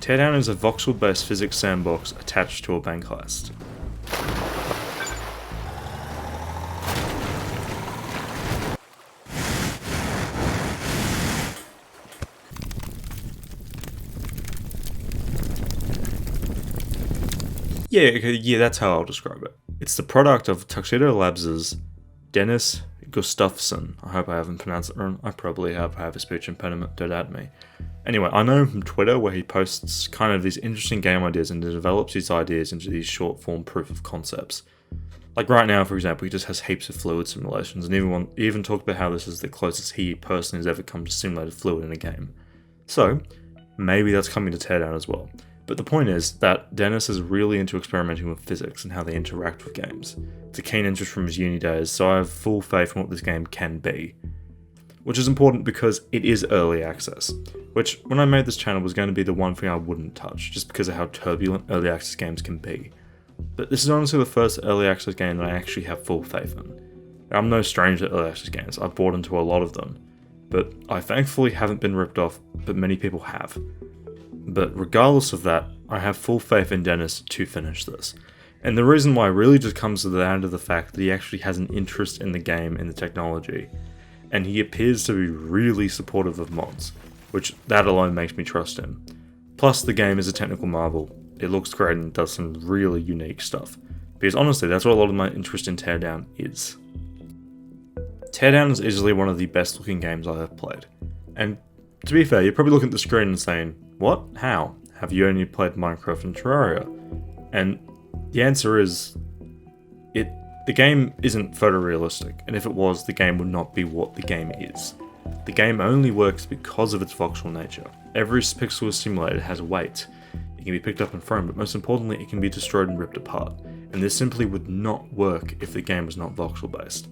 Teardown is a voxel-based physics sandbox attached to a bank heist. Yeah, that's how I'll describe it. It's the product of Tuxedo Labs' Dennis Gustafsson. I hope I haven't pronounced it wrong. I probably have. I have a speech impediment, don't at me. Anyway, I know him from Twitter, where he posts kind of these interesting game ideas and develops these ideas into these short form proof of concepts. Like right now, for example, he just has heaps of fluid simulations, and even talked about how this is the closest he personally has ever come to simulated fluid in a game. So, maybe that's coming to Teardown as well. But the point is that Dennis is really into experimenting with physics and how they interact with games. It's a keen interest from his uni days, so I have full faith in what this game can be. Which is important because it is early access, which when I made this channel was going to be the one thing I wouldn't touch, just because of how turbulent early access games can be. But this is honestly the first early access game that I actually have full faith in. I'm no stranger to early access games, I've bought into a lot of them, but I thankfully haven't been ripped off, but many people have. But regardless of that, I have full faith in Dennis to finish this. And the reason why really just comes to the end of the fact that he actually has an interest in the game and the technology. And he appears to be really supportive of mods, which that alone makes me trust him. Plus the game is a technical marvel, it looks great and does some really unique stuff. Because honestly, that's what a lot of my interest in Teardown is. Teardown is easily one of the best looking games I have played. And to be fair, you're probably looking at the screen and saying, what? How? Have you only played Minecraft and Terraria? And the answer is, the game isn't photorealistic, and if it was, the game would not be what the game is. The game only works because of its voxel nature. Every pixel is simulated has weight. It can be picked up and thrown, but most importantly, it can be destroyed and ripped apart. And this simply would not work if the game was not voxel based.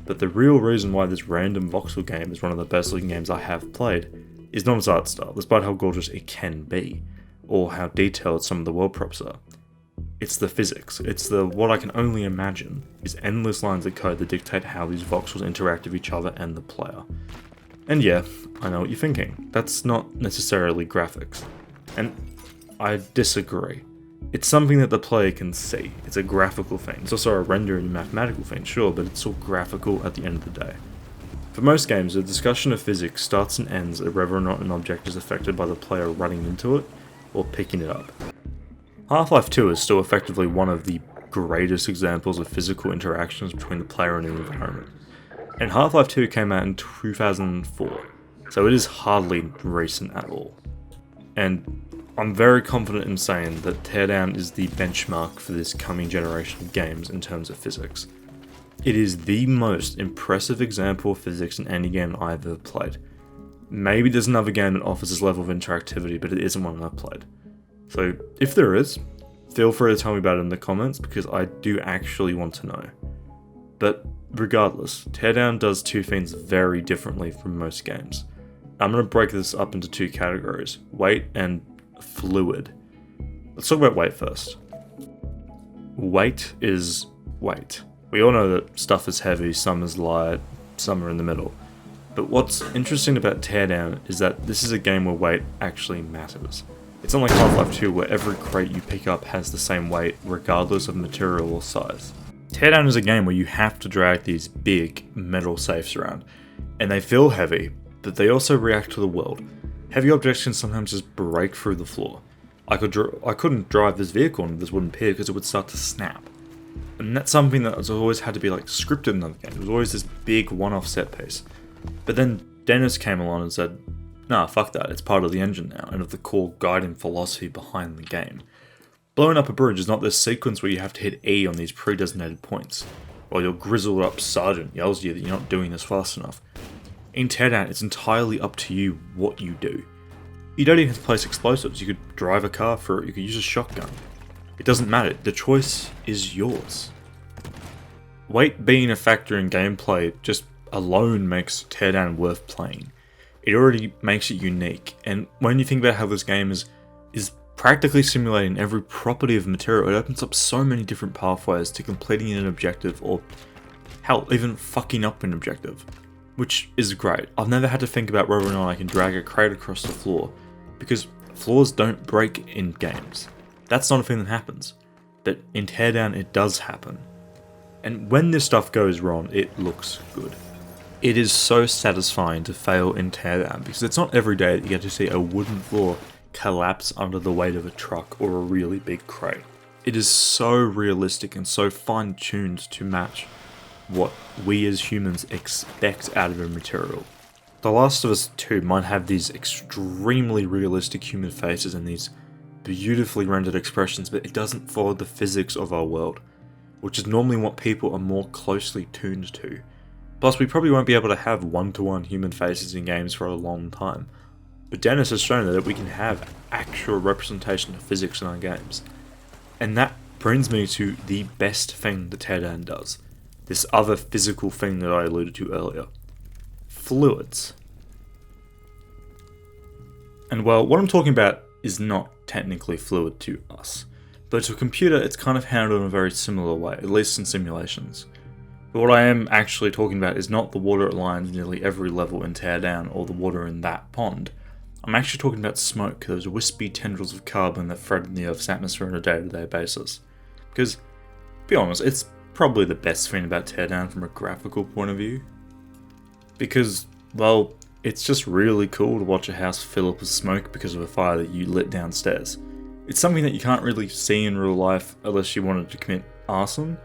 But the real reason why this random voxel game is one of the best looking games I have played is not its art style, despite how gorgeous it can be, or how detailed some of the world props are. It's the physics. It's the what I can only imagine is endless lines of code that dictate how these voxels interact with each other and the player. And yeah, I know what you're thinking. That's not necessarily graphics. And I disagree. It's something that the player can see. It's a graphical thing. It's also a rendering and mathematical thing, sure, but it's all graphical at the end of the day. For most games, the discussion of physics starts and ends at whether or not an object is affected by the player running into it or picking it up. Half-Life 2 is still effectively one of the greatest examples of physical interactions between the player and the environment. And Half-Life 2 came out in 2004, so it is hardly recent at all. And I'm very confident in saying that Teardown is the benchmark for this coming generation of games in terms of physics. It is the most impressive example of physics in any game I've ever played. Maybe there's another game that offers this level of interactivity, but it isn't one I've played. So, if there is, feel free to tell me about it in the comments, because I do actually want to know. But regardless, Teardown does two things very differently from most games. I'm going to break this up into two categories, weight and fluid. Let's talk about weight first. Weight is weight. We all know that stuff is heavy, some is light, some are in the middle. But what's interesting about Teardown is that this is a game where weight actually matters. It's unlike Half-Life 2 where every crate you pick up has the same weight regardless of material or size. Teardown is a game where you have to drag these big metal safes around, and they feel heavy, but they also react to the world. Heavy objects can sometimes just break through the floor. I couldn't drive this vehicle on this wooden pier because it would start to snap. And that's something that has always had to be like scripted in other games. It was always this big one-off set piece. But then Dennis came along and said, nah, fuck that, it's part of the engine now, and of the core guiding philosophy behind the game. Blowing up a bridge is not this sequence where you have to hit E on these pre-designated points, while your grizzled up sergeant yells at you that you're not doing this fast enough. In Teardown, it's entirely up to you what you do. You don't even have to place explosives, you could drive a car through it, you could use a shotgun. It doesn't matter, the choice is yours. Weight being a factor in gameplay just alone makes Teardown worth playing. It already makes it unique, and when you think about how this game is practically simulating every property of material, it opens up so many different pathways to completing an objective, or hell, even fucking up an objective, which is great. I've never had to think about whether or not I can drag a crate across the floor, because floors don't break in games. That's not a thing that happens. But in Teardown, it does happen. And when this stuff goes wrong, it looks good. It is so satisfying to fail in Teardown because it's not every day that you get to see a wooden floor collapse under the weight of a truck or a really big crate. It is so realistic and so fine-tuned to match what we as humans expect out of a material. The Last of Us 2 might have these extremely realistic human faces and these beautifully rendered expressions, but it doesn't follow the physics of our world, which is normally what people are more closely tuned to. Plus, we probably won't be able to have one-to-one human faces in games for a long time. But Dennis has shown that we can have actual representation of physics in our games. And that brings me to the best thing that Teardown does. This other physical thing that I alluded to earlier. Fluids. And well, what I'm talking about is not technically fluid to us. But to a computer, it's kind of handled in a very similar way, at least in simulations. But what I am actually talking about is not the water at lines nearly every level in Teardown or the water in that pond. I'm actually talking about smoke, those wispy tendrils of carbon that threaten the Earth's atmosphere on a day-to-day basis. Because, to be honest, it's probably the best thing about Teardown from a graphical point of view. Because, well, it's just really cool to watch a house fill up with smoke because of a fire that you lit downstairs. It's something that you can't really see in real life unless you wanted to commit arson,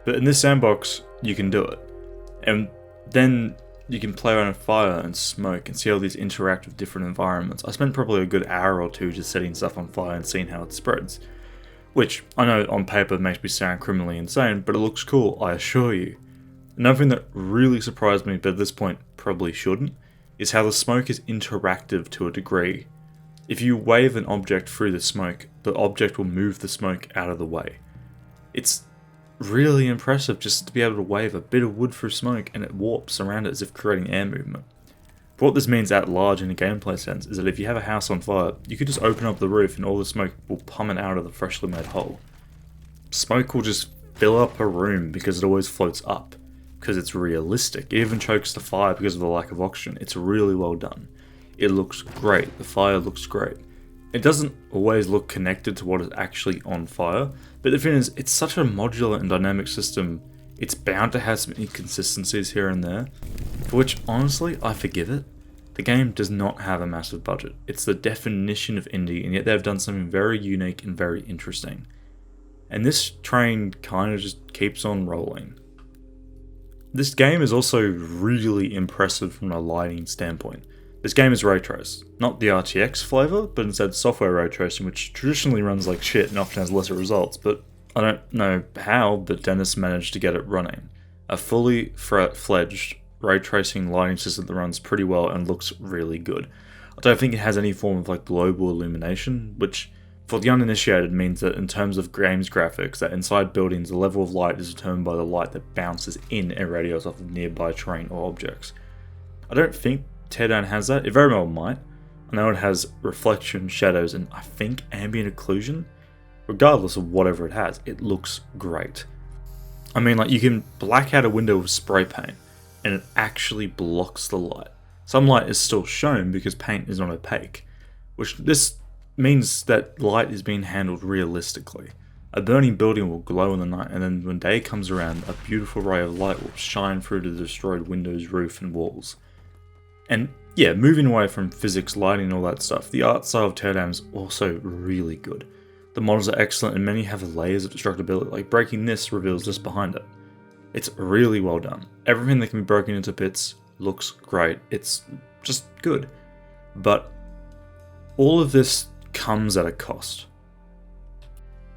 but in this sandbox, you can do it. And then you can play around with fire and smoke and see how these interact with different environments. I spent probably a good hour or two just setting stuff on fire and seeing how it spreads. Which, I know on paper makes me sound criminally insane, but it looks cool, I assure you. Another thing that really surprised me, but at this point probably shouldn't, is how the smoke is interactive to a degree. If you wave an object through the smoke, the object will move the smoke out of the way. It's really impressive just to be able to wave a bit of wood through smoke and it warps around it as if creating air movement. But what this means at large in a gameplay sense is that if you have a house on fire, you could just open up the roof and all the smoke will plummet out of the freshly made hole. Smoke will just fill up a room because it always floats up, because it's realistic. It even chokes the fire because of the lack of oxygen. It's really well done. It looks great, the fire looks great. It doesn't always look connected to what is actually on fire, but the thing is, it's such a modular and dynamic system, it's bound to have some inconsistencies here and there, for which, honestly, I forgive it. The game does not have a massive budget. It's the definition of indie, and yet they've done something very unique and very interesting. And this train kind of just keeps on rolling. This game is also really impressive from a lighting standpoint. This game is Raytraced, not the RTX flavor, but instead software Raytracing, which traditionally runs like shit and often has lesser results, but I don't know how, but Dennis managed to get it running. A fully fledged Raytracing lighting system that runs pretty well and looks really good. I don't think it has any form of like global illumination, which for the uninitiated means that in terms of games graphics, that inside buildings the level of light is determined by the light that bounces in and radiates off of nearby terrain or objects. I don't think Teardown has that. It very well might. I know it has reflection, shadows, and I think ambient occlusion. Regardless of whatever it has, it looks great. I mean, like, you can black out a window with spray paint, and it actually blocks the light. Some light is still shown because paint is not opaque, which this means that light is being handled realistically. A burning building will glow in the night, and then when day comes around, a beautiful ray of light will shine through the destroyed windows, roof, and walls. And yeah, moving away from physics, lighting, and all that stuff, the art style of Teardown is also really good. The models are excellent, and many have layers of destructibility, like breaking this reveals this behind it. It's really well done. Everything that can be broken into bits looks great. It's just good. But all of this comes at a cost.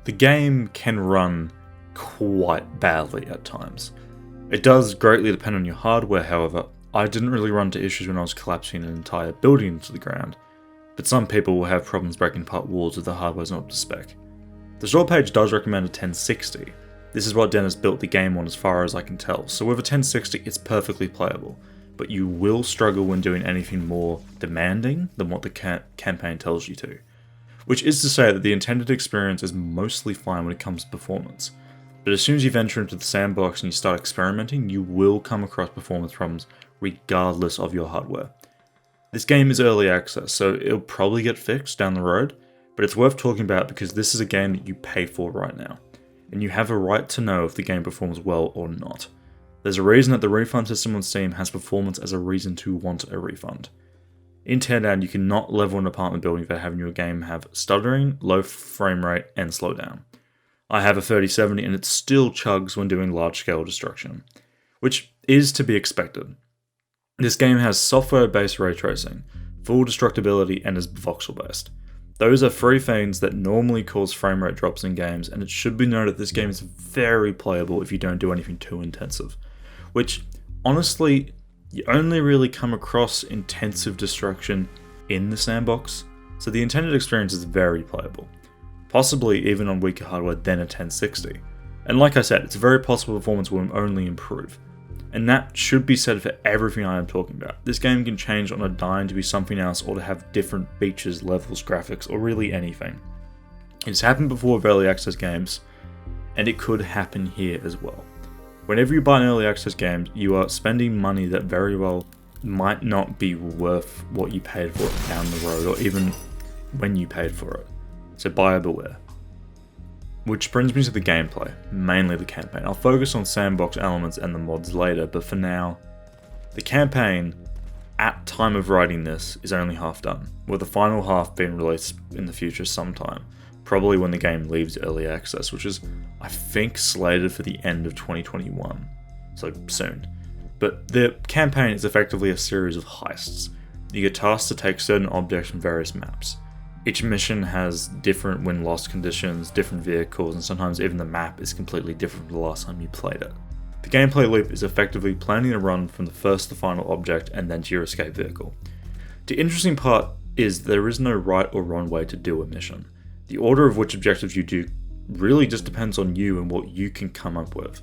The game can run quite badly at times. It does greatly depend on your hardware, however. I didn't really run into issues when I was collapsing an entire building into the ground, but some people will have problems breaking apart walls if the hardware's not up to spec. The store page does recommend a 1060. This is what Dennis built the game on as far as I can tell, so with a 1060 it's perfectly playable, but you will struggle when doing anything more demanding than what the campaign tells you to. Which is to say that the intended experience is mostly fine when it comes to performance, but as soon as you venture into the sandbox and you start experimenting, you will come across performance problems regardless of your hardware. This game is early access, so it'll probably get fixed down the road, but it's worth talking about because this is a game that you pay for right now, and you have a right to know if the game performs well or not. There's a reason that the refund system on Steam has performance as a reason to want a refund. In Teardown, you cannot level an apartment building without having your game have stuttering, low frame rate, and slowdown. I have a 3070 and it still chugs when doing large-scale destruction, which is to be expected. This game has software-based Raytracing, full destructibility, and is voxel-based. Those are three things that normally cause frame rate drops in games, and it should be noted this game is very playable if you don't do anything too intensive. Which, honestly, you only really come across intensive destruction in the Sandbox, so the intended experience is very playable. Possibly even on weaker hardware than a 1060. And like I said, it's very possible performance will only improve. And that should be said for everything I am talking about. This game can change on a dime to be something else or to have different features, levels, graphics, or really anything. It's happened before with early access games, and it could happen here as well. Whenever you buy an early access game, you are spending money that very well might not be worth what you paid for it down the road, or even when you paid for it. So buyer beware. Which brings me to the gameplay, mainly the campaign. I'll focus on Sandbox elements and the mods later, but for now, the campaign, at time of writing this, is only half done, with the final half being released in the future sometime, probably when the game leaves early access, which is, I think, slated for the end of 2021, so soon. But the campaign is effectively a series of heists. You get tasked to take certain objects from various maps. Each mission has different win-loss conditions, different vehicles, and sometimes even the map is completely different from the last time you played it. The gameplay loop is effectively planning a run from the first to final object and then to your escape vehicle. The interesting part is there is no right or wrong way to do a mission. The order of which objectives you do really just depends on you and what you can come up with.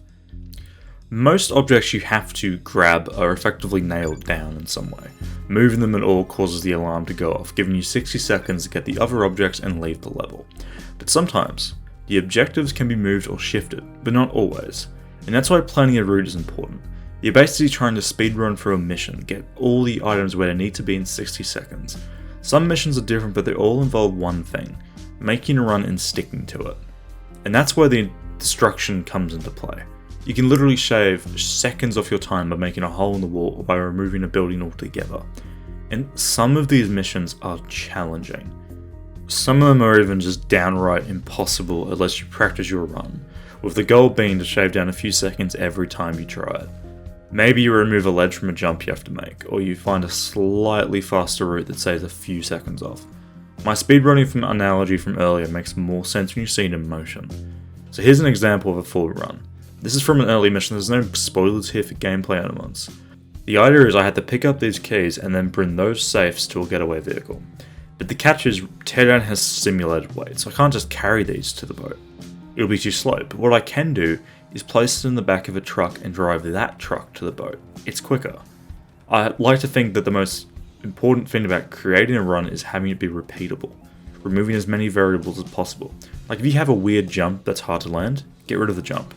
Most objects you have to grab are effectively nailed down in some way. Moving them at all causes the alarm to go off, giving you 60 seconds to get the other objects and leave the level. But sometimes, the objectives can be moved or shifted, but not always. And that's why planning a route is important. You're basically trying to speedrun through a mission, get all the items where they need to be in 60 seconds. Some missions are different, but they all involve one thing: making a run and sticking to it. And that's where the destruction comes into play. You can literally shave seconds off your time by making a hole in the wall or by removing a building altogether. And some of these missions are challenging. Some of them are even just downright impossible unless you practice your run, with the goal being to shave down a few seconds every time you try it. Maybe you remove a ledge from a jump you have to make, or you find a slightly faster route that saves a few seconds off. My speedrunning from analogy from earlier makes more sense when you see it in motion. So here's an example of a full run. This is from an early mission, there's no spoilers here for gameplay elements. The idea is I had to pick up these keys and then bring those safes to a getaway vehicle. But the catch is Teardown has simulated weight, so I can't just carry these to the boat. It'll be too slow, but what I can do is place it in the back of a truck and drive that truck to the boat. It's quicker. I like to think that the most important thing about creating a run is having it be repeatable, removing as many variables as possible. Like if you have a weird jump that's hard to land, get rid of the jump.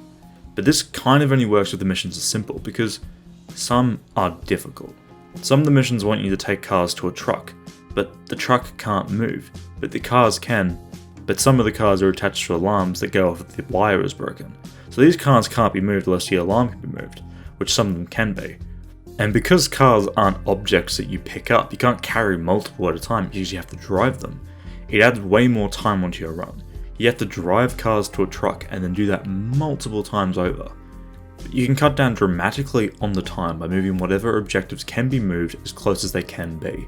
But this kind of only works if the missions are simple, because some are difficult. Some of the missions want you to take cars to a truck, but the truck can't move, but the cars can. But some of the cars are attached to alarms that go off if the wire is broken. So these cars can't be moved unless the alarm can be moved, which some of them can be. And because cars aren't objects that you pick up, you can't carry multiple at a time because you have to drive them. It adds way more time onto your run. You have to drive cars to a truck and then do that multiple times over. You can cut down dramatically on the time by moving whatever objectives can be moved as close as they can be.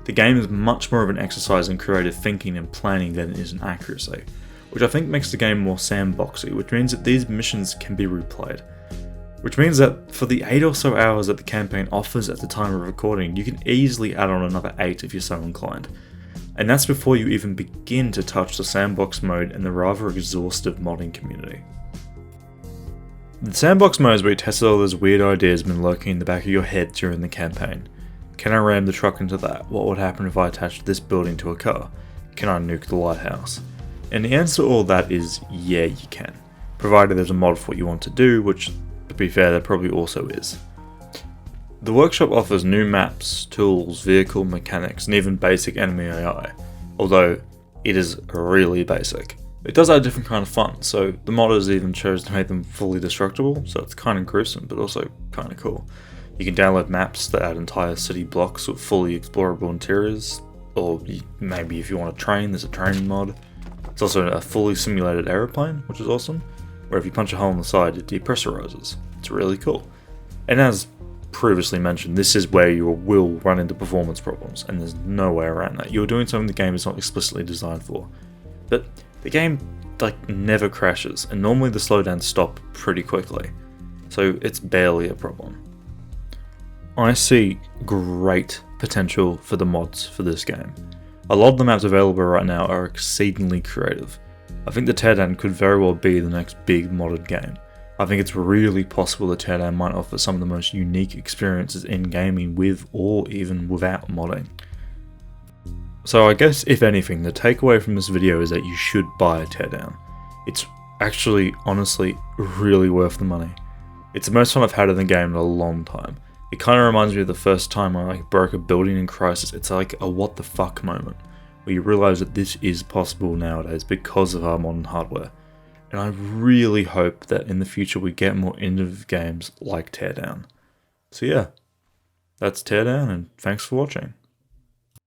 The game is much more of an exercise in creative thinking and planning than it is in accuracy, which I think makes the game more sandboxy, which means that these missions can be replayed. Which means that for the 8 or so hours that the campaign offers at the time of recording, you can easily add on another 8 if you're so inclined. And that's before you even begin to touch the sandbox mode and the rather exhaustive modding community. The sandbox mode is where you test all those weird ideas been lurking in the back of your head during the campaign. Can I ram the truck into that? What would happen if I attached this building to a car? Can I nuke the lighthouse? And the answer to all that is yeah, you can. Provided there's a mod for what you want to do, which, to be fair, there probably also is. The workshop offers new maps, tools, vehicle mechanics, and even basic enemy AI, although it is really basic. It does add a different kind of fun, so the modders even chose to make them fully destructible, so it's kind of gruesome, but also kind of cool. You can download maps that add entire city blocks with fully explorable interiors, or maybe if you want a train, there's a training mod. It's also a fully simulated aeroplane, which is awesome, where if you punch a hole in the side, it depressurizes. It's really cool. And as previously mentioned, this is where you will run into performance problems, and there's no way around that. You're doing something the game is not explicitly designed for. But the game never crashes, and normally the slowdowns stop pretty quickly, so it's barely a problem. I see great potential for the mods for this game. A lot of the maps available right now are exceedingly creative. I think the Teardown could very well be the next big modded game. I think it's really possible that Teardown might offer some of the most unique experiences in gaming with or even without modding. So I guess if anything, the takeaway from this video is that you should buy a Teardown. It's actually, honestly, really worth the money. It's the most fun I've had in the game in a long time. It kind of reminds me of the first time I broke a building in Crisis. It's like a what the fuck moment, where you realise that this is possible nowadays because of our modern hardware. And I really hope that in the future we get more innovative games like Teardown. So yeah, that's Teardown, and thanks for watching.